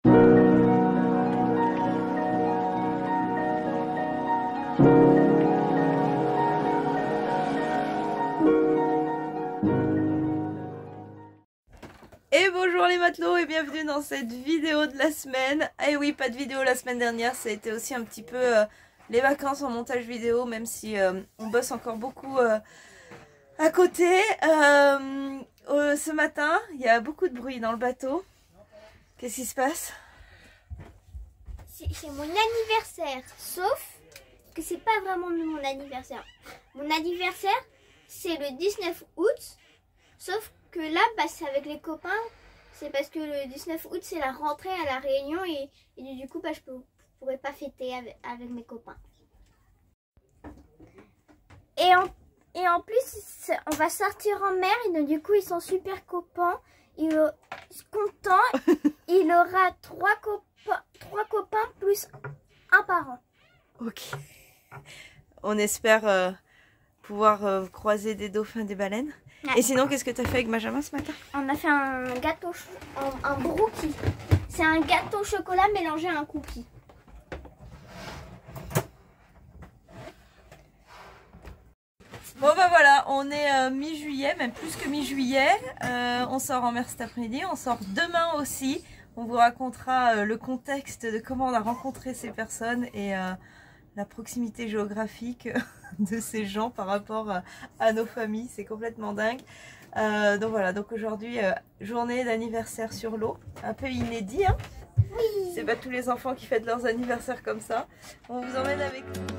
Et bonjour les matelots et bienvenue dans cette vidéo de la semaine. Et oui, pas de vidéo la semaine dernière, ça a été aussi un petit peu les vacances en montage vidéo, même si on bosse encore beaucoup à côté. Ce matin, il y a beaucoup de bruit dans le bateau. Qu'est-ce qui se passe? C'est mon anniversaire, sauf que c'est pas vraiment mon anniversaire. Mon anniversaire, c'est le 19 août, sauf que là, c'est avec les copains. C'est parce que le 19 août, c'est la rentrée à La Réunion et du coup, je pourrais pas fêter avec mes copains. Et en plus, on va sortir en mer et donc, du coup, ils sont super copains. Contents. Il aura trois copains plus un parent. Ok. On espère pouvoir croiser des dauphins, des baleines. Ouais. Et sinon, qu'est-ce que tu as fait avec Benjamin ce matin? On a fait un gâteau, un brookie. C'est un gâteau au chocolat mélangé à un cookie. Bon bah voilà, on est mi-juillet, même plus que mi-juillet. On sort en mer cet après-midi, on sort demain aussi. On vous racontera le contexte de comment on a rencontré ces personnes et la proximité géographique de ces gens par rapport à nos familles. C'est complètement dingue. Donc voilà, donc aujourd'hui, journée d'anniversaire sur l'eau. Un peu inédit, hein? Oui. C'est pas tous les enfants qui fêtent leurs anniversaires comme ça. On vous emmène avec nous.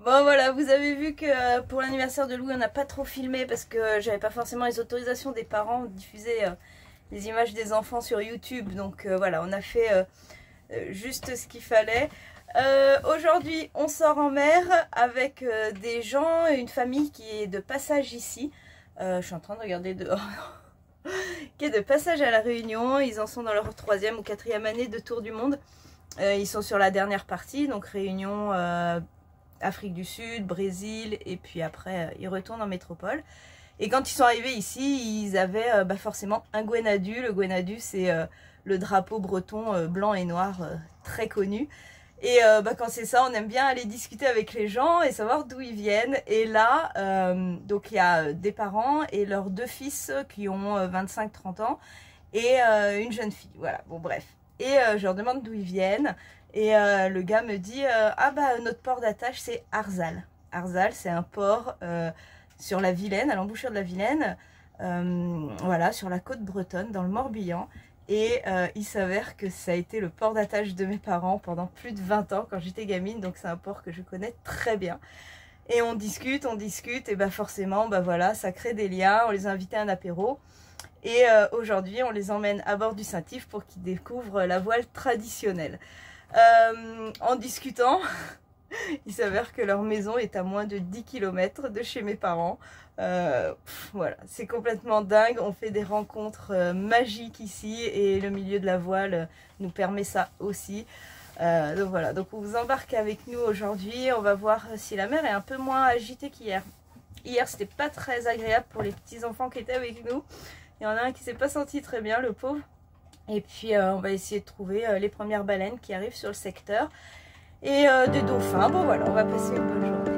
Bon voilà, vous avez vu que pour l'anniversaire de Louis on n'a pas trop filmé parce que j'avais pas forcément les autorisations des parents de diffuser les images des enfants sur YouTube. Donc voilà, on a fait juste ce qu'il fallait. Aujourd'hui on sort en mer avec des gens, une famille qui est de passage ici. Je suis en train de regarder dehors. Qui est de passage à La Réunion. Ils en sont dans leur 3e ou 4e année de tour du monde. Ils sont sur la dernière partie, donc Réunion, Afrique du Sud, Brésil, et puis après ils retournent en métropole. Et quand ils sont arrivés ici, ils avaient forcément un gwenadu. Le gwenadu, c'est le drapeau breton blanc et noir très connu. Et quand c'est ça, on aime bien aller discuter avec les gens et savoir d'où ils viennent. Et là, donc il y a des parents et leurs 2 fils qui ont 25-30 ans et une jeune fille. Voilà, bon bref. Et je leur demande d'où ils viennent. Et le gars me dit notre port d'attache c'est Arzal. Arzal, c'est un port sur la Vilaine, à l'embouchure de la Vilaine, voilà, sur la côte bretonne, dans le Morbihan. Et il s'avère que ça a été le port d'attache de mes parents pendant plus de 20 ans quand j'étais gamine, donc c'est un port que je connais très bien. Et on discute, et forcément, voilà, ça crée des liens. On les a invités à un apéro. Et aujourd'hui, on les emmène à bord du Saint-Yves pour qu'ils découvrent la voile traditionnelle. En discutant, il s'avère que leur maison est à moins de 10 km de chez mes parents. Voilà, c'est complètement dingue. On fait des rencontres magiques ici et le milieu de la voile nous permet ça aussi. Donc voilà, donc on vous embarque avec nous aujourd'hui. On va voir si la mer est un peu moins agitée qu'hier. hier c'était pas très agréable pour les petits enfants qui étaient avec nous. Il y en a un qui s'est pas senti très bien, le pauvre. Et puis on va essayer de trouver les premières baleines qui arrivent sur le secteur. Et des dauphins. Bon voilà, on va passer une bonne journée.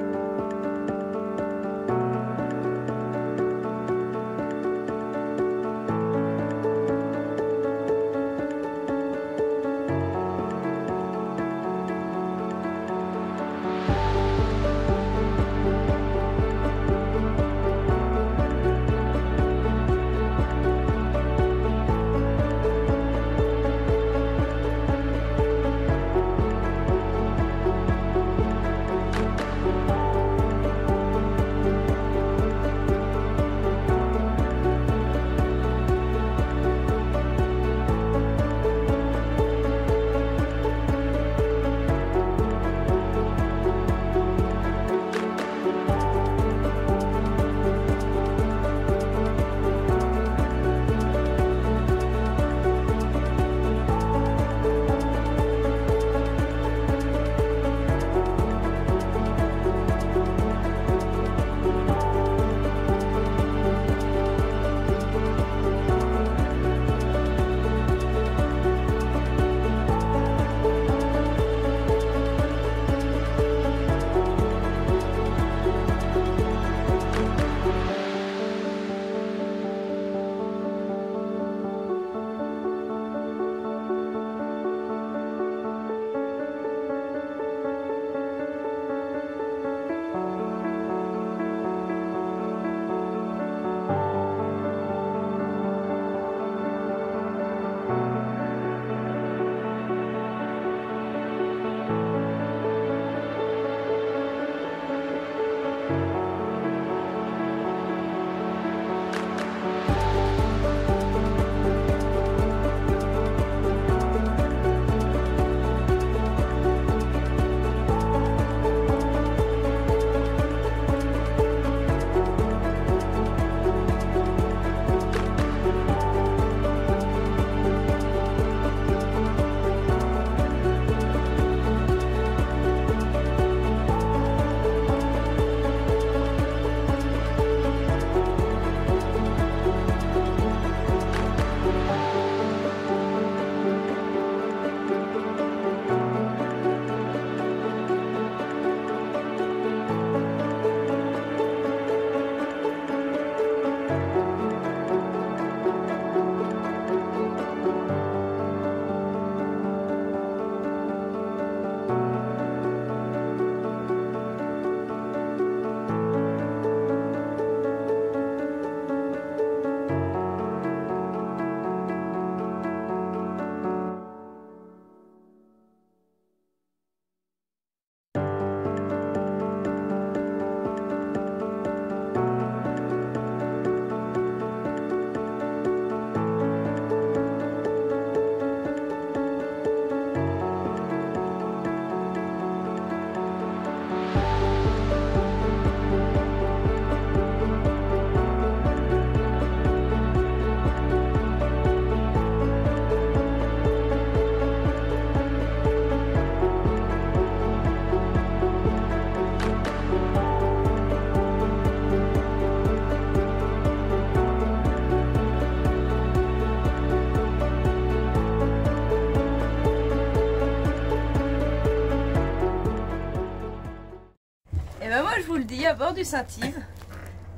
Je vous le dis, à bord du Saint-Yves,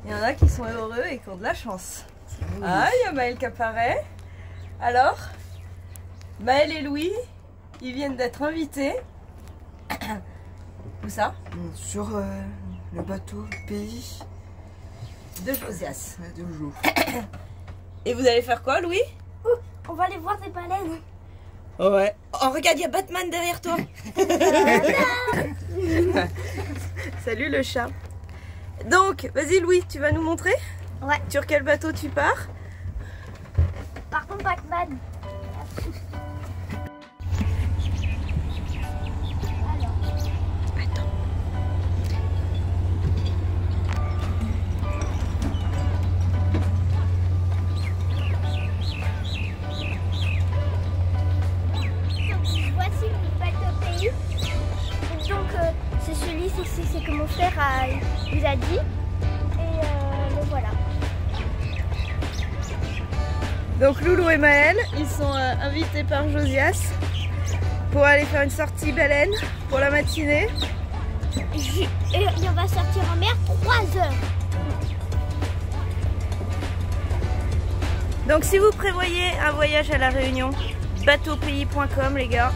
il y en a qui sont heureux et qui ont de la chance. Ah, il y a Maël qui apparaît. Alors, Maël et Louis, ils viennent d'être invités. Où ça? Sur le bateau pays de Josias. De jour. Et vous allez faire quoi, Louis? On va aller voir des baleines. Ouais. Oh, regarde, il y a Batman derrière toi. Salut le chat. Donc, vas-y Louis, tu vas nous montrer? Ouais. Sur quel bateau tu pars? Par contre, Batman. C'est que mon frère nous a dit. Donc Loulou et Maëlle, ils sont invités par Josias pour aller faire une sortie baleine pour la matinée. Et on va sortir en mer 3 heures. Donc si vous prévoyez un voyage à La Réunion, bateaupays.com les gars,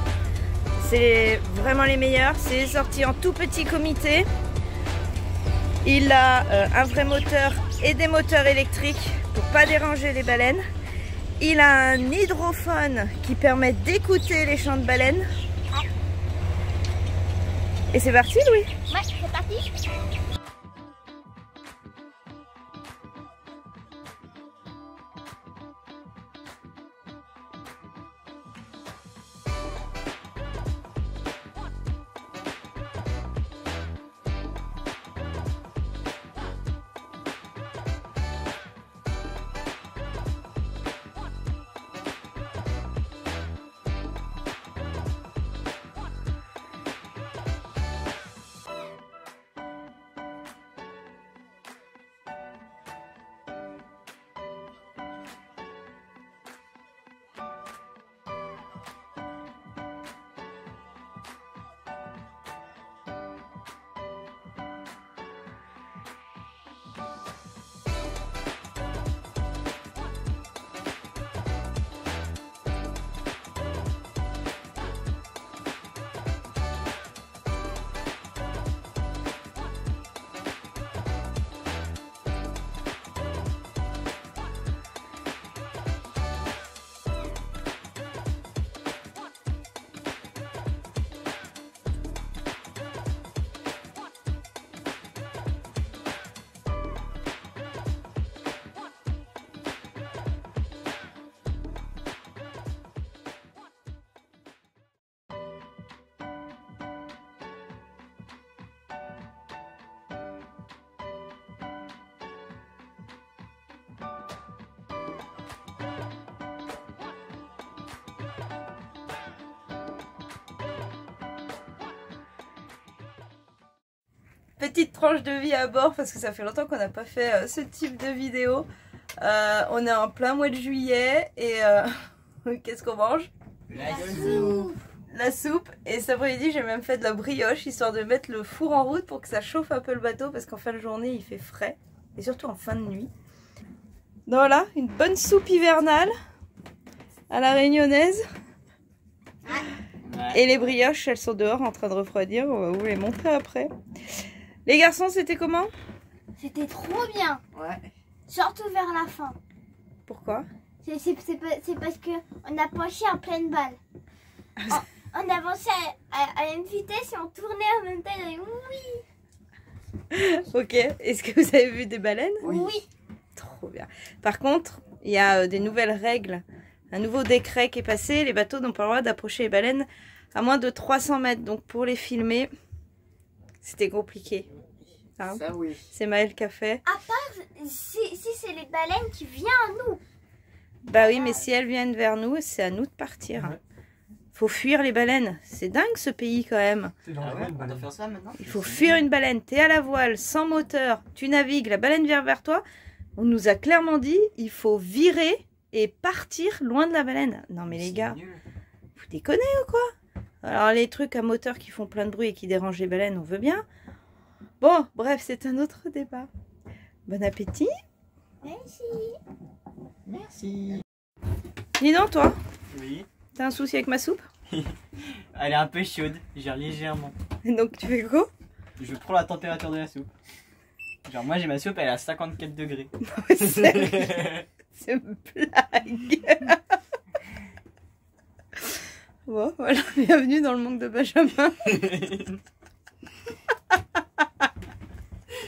c'est vraiment les meilleurs. C'est sorti en tout petit comité. Il a un vrai moteur et des moteurs électriques pour pas déranger les baleines. Il a un hydrophone qui permet d'écouter les chants de baleines. Et c'est parti Louis? Ouais, c'est parti. Petite tranche de vie à bord parce que ça fait longtemps qu'on n'a pas fait ce type de vidéo. On est en plein mois de juillet et qu'est-ce qu'on mange? La soupe. La soupe. Et cet après-midi j'ai même fait de la brioche histoire de mettre le four en route pour que ça chauffe un peu le bateau parce qu'en fin de journée il fait frais et surtout en fin de nuit. Donc voilà, une bonne soupe hivernale à la réunionnaise. Et les brioches elles sont dehors en train de refroidir, on va vous les montrer après. Les garçons, c'était comment? C'était trop bien. Ouais. Surtout vers la fin. Pourquoi? C'est parce qu'on a penché en pleine balle. On avançait à la même vitesse et on tournait en même temps. Oui. Ok. Est-ce que vous avez vu des baleines? Oui. Trop bien. Par contre, il y a des nouvelles règles. Un nouveau décret qui est passé. Les bateaux n'ont pas le droit d'approcher les baleines à moins de 300 mètres. Donc pour les filmer, c'était compliqué. Hein? Ça oui. C'est Maëlle qui a fait. À part si c'est les baleines qui viennent à nous. Bah oui, mais si elles viennent vers nous, c'est à nous de partir. Ouais. Faut fuir les baleines. C'est dingue ce pays quand même. Ah ouais, on doit faire ça maintenant. Il faut fuir une baleine. T'es à la voile, sans moteur, tu navigues, la baleine vient vers toi. On nous a clairement dit, il faut virer et partir loin de la baleine. Non mais les gars, vous déconnez ou quoi? Alors les trucs à moteur qui font plein de bruit et qui dérangent les baleines, on veut bien. Bon, bref, c'est un autre débat. Bon appétit. Merci. Merci. Dis donc toi, Oui. t'as un souci avec ma soupe? Elle est un peu chaude, genre légèrement. Et donc tu fais quoi? Je prends la température de la soupe. Genre moi j'ai ma soupe, elle est à 54 degrés. C'est une blague. Bon, voilà, bienvenue dans le monde de Benjamin.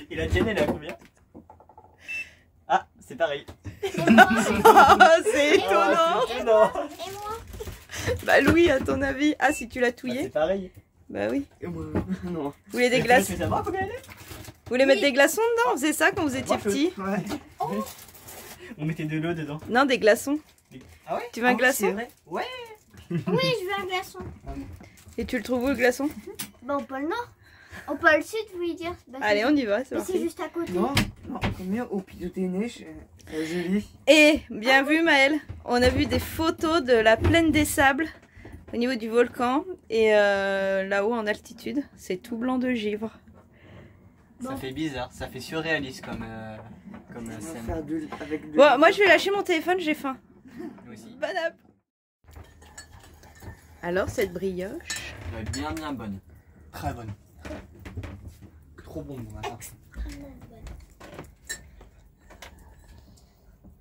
Et la tienne elle est à combien? Ah, c'est pareil. Oh, c'est étonnant. Oh, c'est étonnant. Et moi? Bah Louis, à ton avis, ah si tu l'as Bah, touillé? c'est pareil. Bah oui. Non. Vous voulez des glaces? Tu veux savoir combien elle est? Vous voulez mettre des glaçons dedans? On faisait ça quand vous étiez petit? Ouais. On mettait de l'eau dedans. Non, des glaçons. Ah ouais? Tu veux un glaçon? C'est vrai. Ouais. Oui, je veux un glaçon. Et tu le trouves où le glaçon? Bah au pôle Nord. Au pôle sud, vous voulez dire? Bah, Allez, on y va, c'est mais c'est parti. juste à côté. Non, non, combien au pied de tes neiges, Julie? Et bien vu Maëlle, on a vu des photos de la plaine des sables au niveau du volcan et là-haut en altitude, c'est tout blanc de givre. Ça fait bizarre, ça fait surréaliste comme On va scène. faire avec de... Bon, moi je vais lâcher mon téléphone, j'ai faim. Nous aussi. Bon app. Alors cette brioche, Elle va être bien bonne. Très bonne. Trop bon bon matin.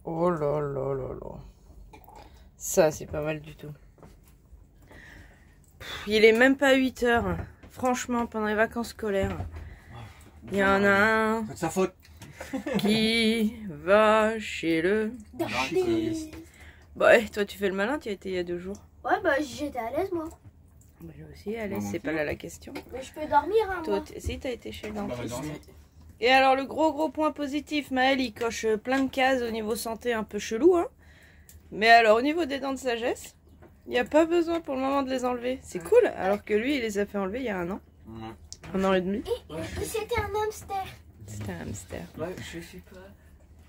oh là là là là. Ça c'est pas mal du tout. Il est même pas 8 heures. Franchement, pendant les vacances scolaires, il y en a un C'est de sa faute. qui va chez le... Dentiste. Bah ouais, toi tu fais le malin, tu as été il y a 2 jours. Ouais, bah j'étais à l'aise moi. Bah, moi aussi, allez, Moi non c'est pas plus. là la question. Mais je peux dormir, hein, Toi, moi. si t'as été chez le Bah, va dentiste. dormir. Et alors le gros point positif, Maëlle il coche plein de cases au niveau santé un peu chelou, hein. Mais alors au niveau des dents de sagesse, il n'y a pas besoin pour le moment de les enlever. C'est cool, alors que lui il les a fait enlever il y a 1 an. Ouais. 1 an et demi. Et c'était un hamster. C'était un hamster. Ouais, je suis pas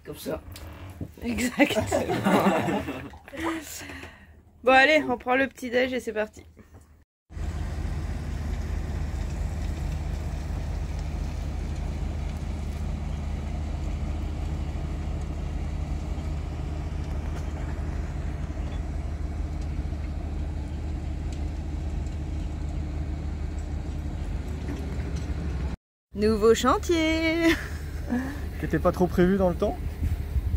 comme ça. Exactement. Bon allez, on prend le petit déj et c'est parti. Nouveau chantier. Qui n'était pas trop prévu dans le temps.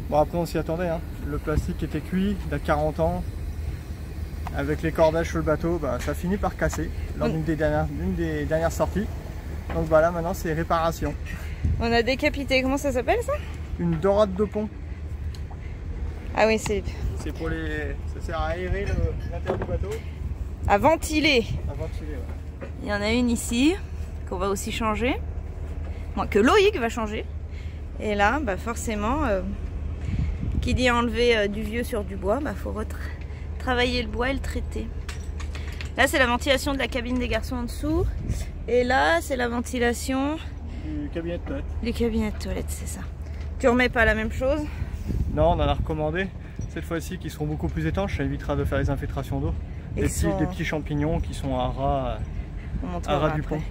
Bon après on s'y attendait, hein. Le plastique était cuit, il a 40 ans. Avec les cordages sur le bateau, bah, ça finit par casser lors d'une des dernières sorties. Donc voilà, maintenant c'est réparation. On a décapité, comment ça s'appelle ça? Une dorade de pont. Ah oui, c'est C'est pour les. Ça sert à aérer l'intérieur du bateau, à ventiler. à ventiler. Ouais. Il y en a une ici qu'on va aussi changer. Bon, que Loïc va changer. Et là, bah forcément, qui dit enlever du vieux sur du bois, bah faut travailler le bois et le traiter. Là, c'est la ventilation de la cabine des garçons en dessous. Et là, c'est la ventilation Du cabinet de toilette. du cabinet de toilette, c'est ça. Tu remets pas la même chose? Non, on en a recommandé. Cette fois-ci, qui seront beaucoup plus étanches, ça évitera de faire les infiltrations d'eau. Et Des, qui sont- des petits champignons qui sont à ras, On montrera à ras du après. pont.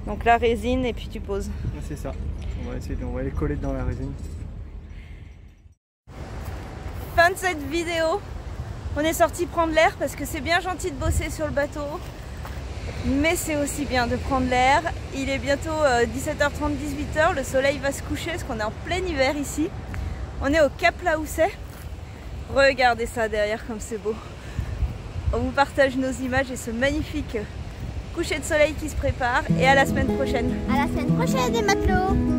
Donc la résine et puis tu poses. C'est ça. On va les coller dans la résine. Fin de cette vidéo. On est sorti prendre l'air parce que c'est bien gentil de bosser sur le bateau. Mais c'est aussi bien de prendre l'air. Il est bientôt 17h30, 18h. Le soleil va se coucher parce qu'on est en plein hiver ici. On est au Cap Laousset. Regardez ça derrière comme c'est beau. On vous partage nos images et ce magnifique coucher de soleil qui se prépare. Et à la semaine prochaine. À la semaine prochaine, les matelots.